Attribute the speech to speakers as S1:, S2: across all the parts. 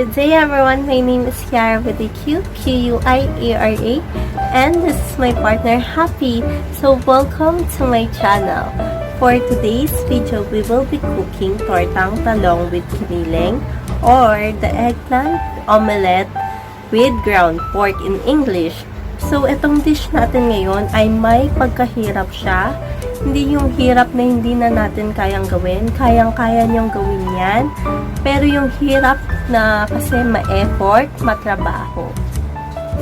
S1: Good day everyone, my name is Quiara with the Q-U-I-A-R-A, and this is my partner Happy. So welcome to my channel. For today's video, we will be cooking Tortang Talong with Giniling, or the eggplant omelette with ground pork in English. So itong dish natin ngayon ay may pagkahirap siya. Hindi yung hirap na hindi na natin kayang gawin. Kayang-kaya niyong gawin yan. Pero yung hirap na kasi ma-effort, matrabaho.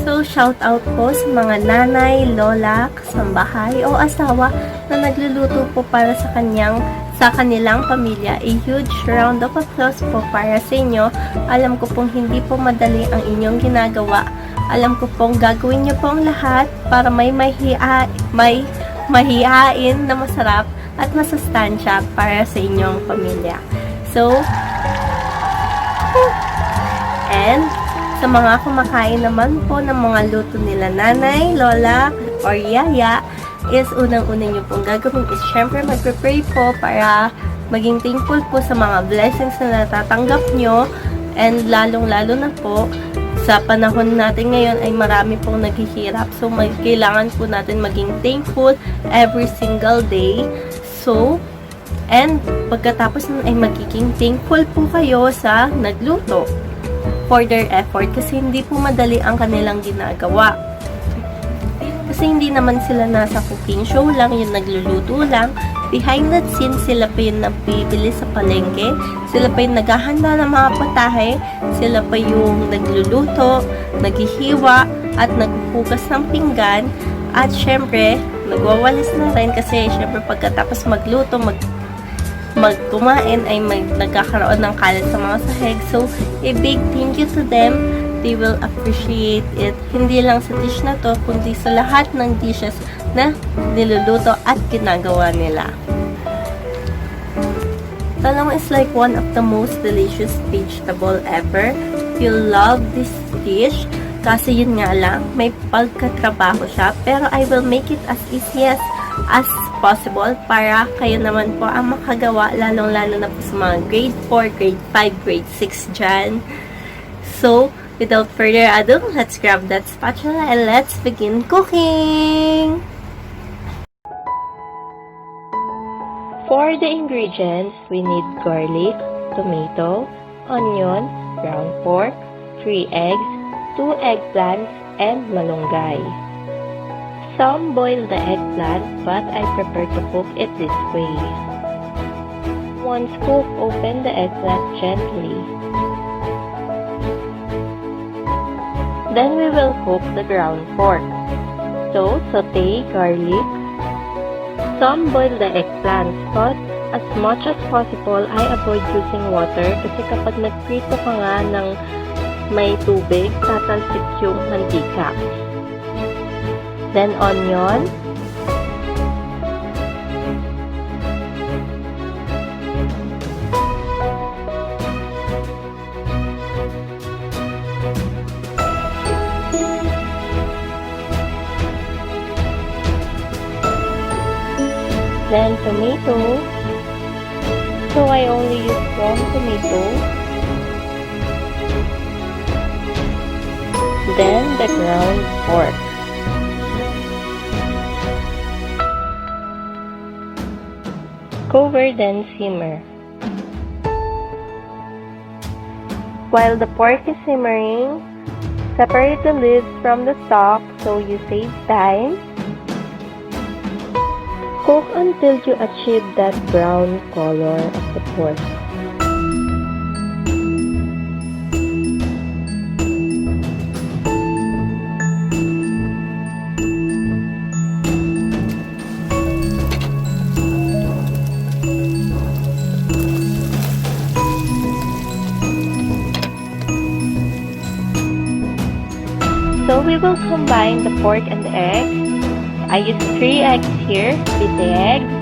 S1: So, shout out po sa mga nanay, lola, kasambahay o asawa na nagluluto po para sa kanilang pamilya. A huge round of applause po para sa inyo. Alam ko pong hindi po madali ang inyong ginagawa. Alam ko pong gagawin niyo po ang lahat para may mahihain na masarap at masustansya para sa inyong pamilya. So, and sa mga kumakain naman po ng mga luto nila nanay, lola, or yaya, is unang-una nyo pong gagawin is syempre mag-prepare po para maging thankful po sa mga blessings na natatanggap nyo, and lalong-lalo na po sa panahon natin ngayon ay marami pong naghihirap. So, kailangan po natin maging thankful every single day. So, and pagkatapos nun ay magiging thankful po kayo sa nagluto for their effort. Kasi hindi po madali ang kanilang ginagawa. Kasi hindi naman sila nasa cooking show lang, yung nagluluto lang. Behind that scene, sila pa yung nabibili sa palengke. Sila pa yung naghahanda ng mga patahe. Sila pa yung nagluluto, naghihiwa, at naghuhugas ng pinggan. At syempre, nagwawalis na rin kasi syempre pagkatapos magluto, magkumain ay nagkakaroon ng kalat sa mga sahig. So, a big thank you to them. They will appreciate it. Hindi lang sa dish na to, kundi sa lahat ng dishes na niluluto at ginagawa nila. Talong is like one of the most delicious vegetable ever. You'll love this dish kasi yun nga lang, may pagkatrabaho siya, pero I will make it as easy as possible para kayo naman po ang makagawa, lalong-lalo na po sa mga grade 4, grade 5, grade 6 dyan. So, without further ado, let's grab that spatula and let's begin cooking! For the ingredients, we need garlic, tomato, onion, ground pork, 3 eggs, 2 eggplants, and malunggay. Some boil the eggplant, but I prefer to cook it this way. Once cooked, open the eggplant gently. Then we will cook the ground pork. So, saute garlic. Some boil the eggplants, but as much as possible, I avoid using water kasi kapag nagprito ka nga ng may tubig, tatalsik yung mantika. Then onion. Then tomato. So I only use 1 tomato. Then the ground pork. Cover, then simmer. While the pork is simmering, separate the lids from the stock so you save time. Cook until you achieve that brown color of the pork. So we will combine the pork and the eggs. I use 3 eggs here, beat the eggs,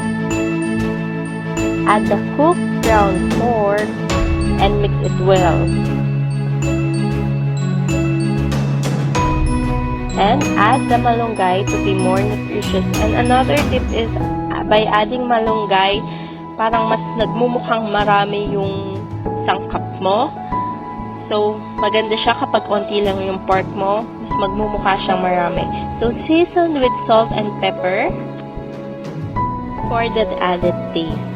S1: add the cooked ground pork, and mix it well. And add the malunggay to be more nutritious. And another tip is, by adding malunggay, parang mas nagmumukhang marami yung sangkap mo. So, maganda siya kapag konti lang yung pork mo. Mas magmumukha siyang marami. So, season with salt and pepper for that added taste.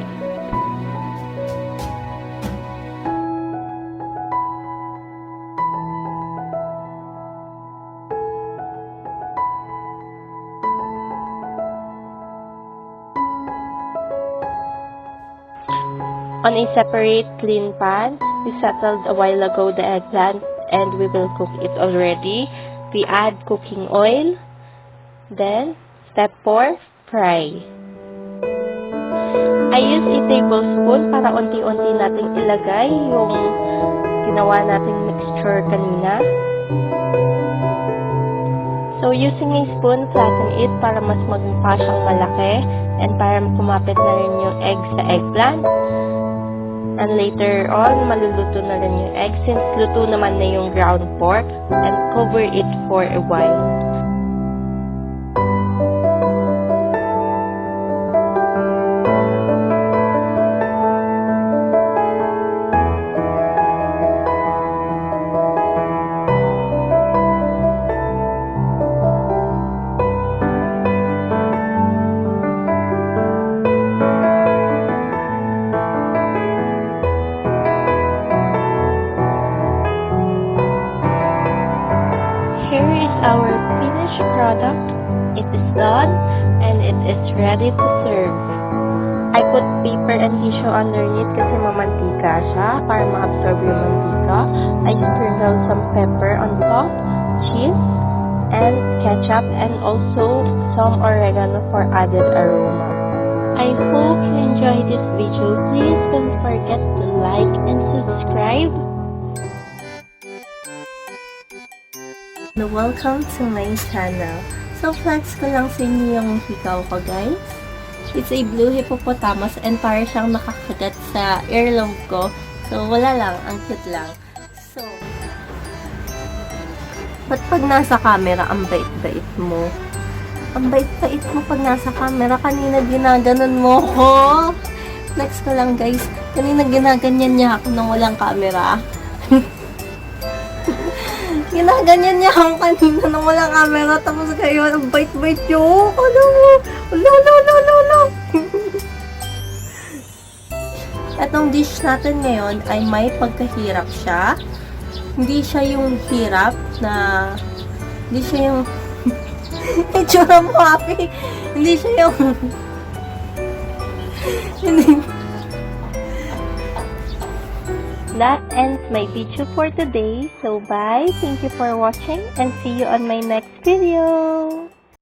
S1: On a separate clean pan, we settled a while ago the eggplant and we will cook it already. We add cooking oil. Then, step 4, fry. I use a tablespoon para unti-unti nating ilagay yung ginawa nating mixture kanina. So, using a spoon, flatten it para mas magmukha siyang malaki and para kumapit na rin yung egg sa eggplant. And later on, maluluto na rin yung egg since luto naman na yung ground pork and cover it for a while. Our finished product. It is done and it is ready to serve. I put paper and tissue underneath kasi mamantika siya para ma-absorb yung mantika. I sprinkled some pepper on top, cheese, and ketchup, and also some oregano for added aroma. I hope you enjoyed this video. Please don't forget to like and subscribe. Welcome to my channel. So, flex ko lang sa inyo yung hikaw ko, guys. It's a blue hippopotamus and para siyang nakakagat sa earlobe ko. So, wala lang. Ang cute lang. So, ba't pag nasa camera, ang bait-bait mo? Ang bait-bait mo pag nasa camera. Kanina ginaganon mo ko. Flex ko lang, guys. Kanina ginaganyan niya ako nang walang camera. Ginaganyan niya ako kanina nang walang camera. Tapos kayo, ang bait-bait nyo. Alam mo. Lolo. Itong dish natin ngayon ay may pagkahirap siya. Hindi siya yung hirap na... Hindi siya yung... Itsura mo, happy. Hindi siya yung... Hindi... That ends my video for today. So bye. Thank you for watching and see you on my next video.